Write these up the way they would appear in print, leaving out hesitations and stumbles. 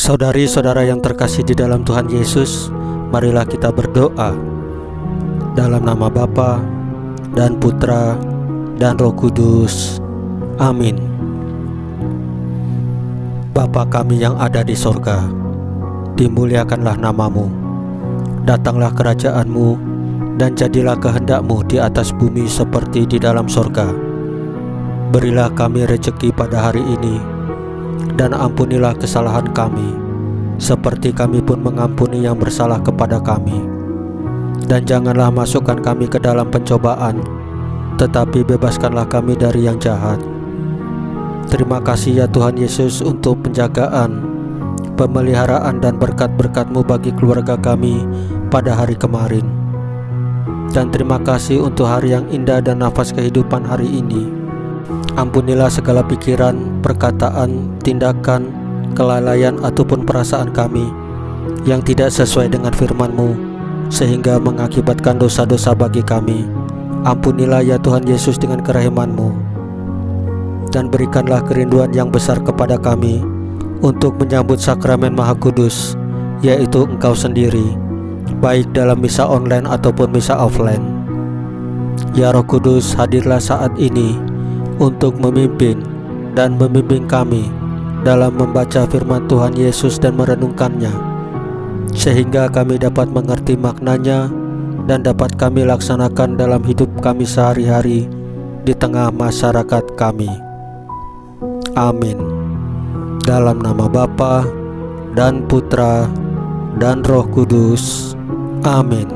Saudari-saudara yang terkasih di dalam Tuhan Yesus, marilah kita berdoa. Dalam nama Bapa dan Putra dan Roh Kudus. Amin. Bapa kami yang ada di sorga, dimuliakanlah namamu. Datanglah kerajaan-Mu, dan jadilah kehendak-Mu di atas bumi seperti di dalam sorga. Berilah kami rezeki pada hari ini, dan ampunilah kesalahan kami, seperti kami pun mengampuni yang bersalah kepada kami. Dan janganlah masukkan kami ke dalam pencobaan, tetapi bebaskanlah kami dari yang jahat. Terima kasih ya Tuhan Yesus untuk penjagaan, pemeliharaan dan berkat-berkat-Mu bagi keluarga kami pada hari kemarin. Dan terima kasih untuk hari yang indah dan nafas kehidupan hari ini. Ampunilah segala pikiran, perkataan, tindakan, kelalaian ataupun perasaan kami yang tidak sesuai dengan firman-Mu, sehingga mengakibatkan dosa-dosa bagi kami. Ampunilah ya Tuhan Yesus dengan kerahiman-Mu, dan berikanlah kerinduan yang besar kepada kami untuk menyambut sakramen Maha Kudus, yaitu Engkau sendiri, baik dalam misa online ataupun misa offline. Ya Roh Kudus, hadirlah saat ini untuk memimpin dan membimbing kami dalam membaca firman Tuhan Yesus dan merenungkannya, sehingga kami dapat mengerti maknanya dan dapat kami laksanakan dalam hidup kami sehari-hari di tengah masyarakat kami. Amin. Dalam nama Bapa dan Putra dan Roh Kudus. Amin.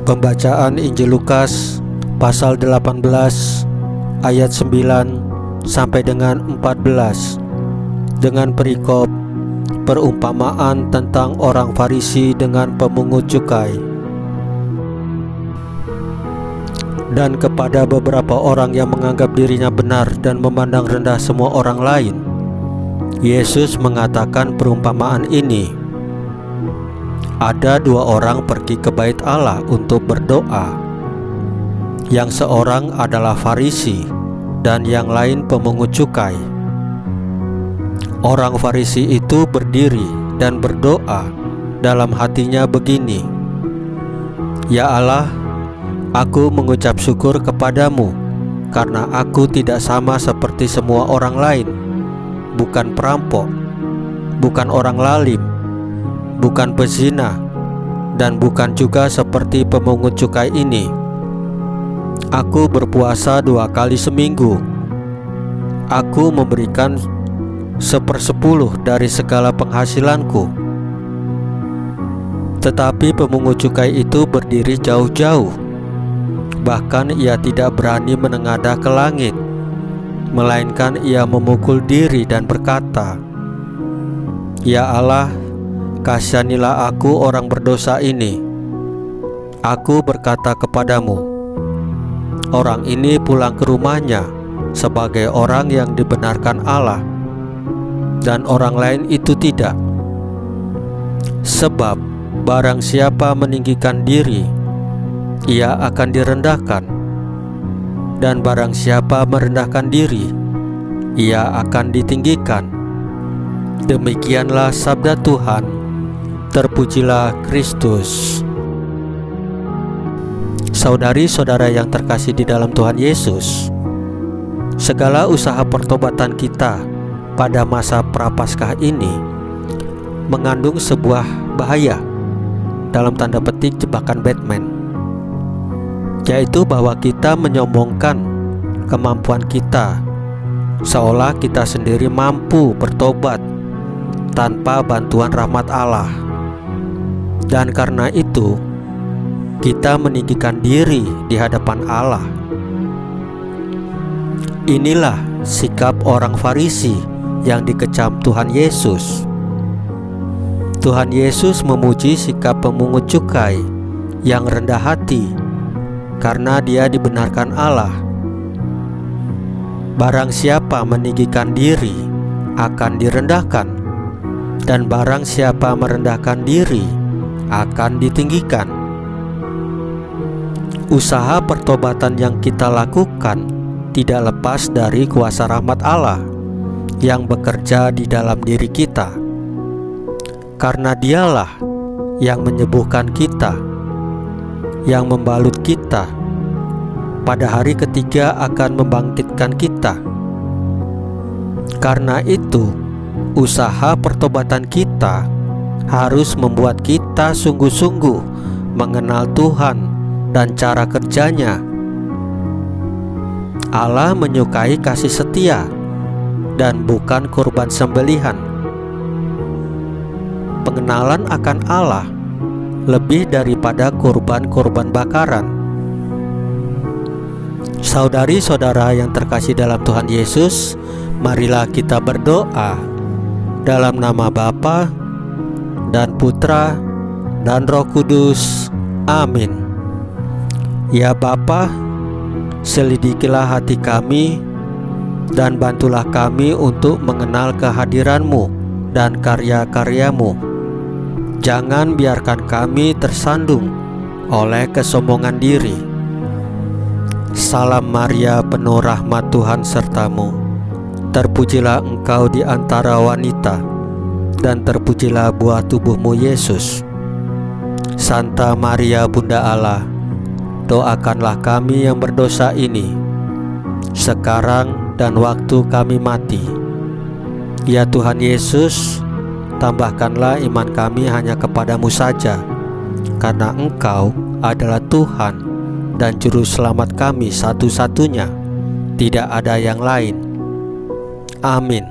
Pembacaan Injil Lukas pasal 18 ayat 9 sampai dengan 14 dengan perikop perumpamaan tentang orang Farisi dengan pemungut cukai. Dan kepada beberapa orang yang menganggap dirinya benar dan memandang rendah semua orang lain, Yesus mengatakan perumpamaan ini. Ada dua orang pergi ke bait Allah untuk berdoa. Yang seorang adalah Farisi dan yang lain pemungut cukai. Orang Farisi itu berdiri dan berdoa dalam hatinya begini, "Ya Allah, aku mengucap syukur kepadamu karena aku tidak sama seperti semua orang lain, bukan perampok, bukan orang lalim, bukan pezina, dan bukan juga seperti pemungut cukai ini. Aku berpuasa 2 kali seminggu. Aku memberikan 1/10 dari segala penghasilanku." Tetapi pemungut cukai itu berdiri jauh-jauh. Bahkan ia tidak berani menengadah ke langit, melainkan ia memukul diri dan berkata, "Ya Allah, kasihanilah aku orang berdosa ini." Aku berkata kepadamu, orang ini pulang ke rumahnya sebagai orang yang dibenarkan Allah, dan orang lain itu tidak. Sebab barang siapa meninggikan diri, ia akan direndahkan, dan barang siapa merendahkan diri, ia akan ditinggikan. Demikianlah sabda Tuhan. Terpujilah Kristus. Saudari-saudara yang terkasih di dalam Tuhan Yesus, segala usaha pertobatan kita pada masa Prapaskah ini mengandung sebuah bahaya, dalam tanda petik jebakan Batman, yaitu bahwa kita menyombongkan kemampuan kita, seolah kita sendiri mampu bertobat tanpa bantuan rahmat Allah. Dan karena itu kita meninggikan diri di hadapan Allah. Inilah sikap orang Farisi yang dikecam Tuhan Yesus. Tuhan Yesus memuji sikap pemungut cukai yang rendah hati karena dia dibenarkan Allah. Barang siapa meninggikan diri akan direndahkan, dan barang siapa merendahkan diri akan ditinggikan. Usaha pertobatan yang kita lakukan tidak lepas dari kuasa rahmat Allah yang bekerja di dalam diri kita, karena Dialah yang menyembuhkan kita, yang membalut kita, pada hari ketiga akan membangkitkan kita. Karena itu, usaha pertobatan kita harus membuat kita sungguh-sungguh mengenal Tuhan dan cara kerjanya. Allah menyukai kasih setia dan bukan kurban sembelihan. Pengenalan akan Allah lebih daripada kurban-kurban bakaran. Saudari-saudara yang terkasih dalam Tuhan Yesus, marilah kita berdoa dalam nama Bapa dan Putra dan Roh Kudus. Amin. Ya Bapa, selidikilah hati kami dan bantulah kami untuk mengenal kehadiran-Mu dan karya-karya-Mu. Jangan biarkan kami tersandung oleh kesombongan diri. Salam Maria, penuh rahmat Tuhan sertamu. Terpujilah engkau di antara wanita, dan terpujilah buah tubuhmu Yesus. Santa Maria Bunda Allah, doakanlah kami yang berdosa ini, sekarang dan waktu kami mati. Ya Tuhan Yesus, tambahkanlah iman kami hanya kepadamu saja, karena Engkau adalah Tuhan dan Juru Selamat kami satu-satunya, tidak ada yang lain. Amin.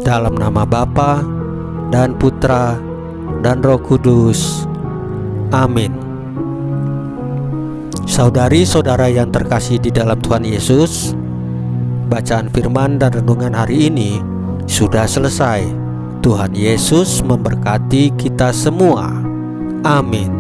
Dalam nama Bapa dan Putra dan Roh Kudus. Amin. Saudari-saudara yang terkasih di dalam Tuhan Yesus, bacaan firman dan renungan hari ini sudah selesai. Tuhan Yesus memberkati kita semua. Amin.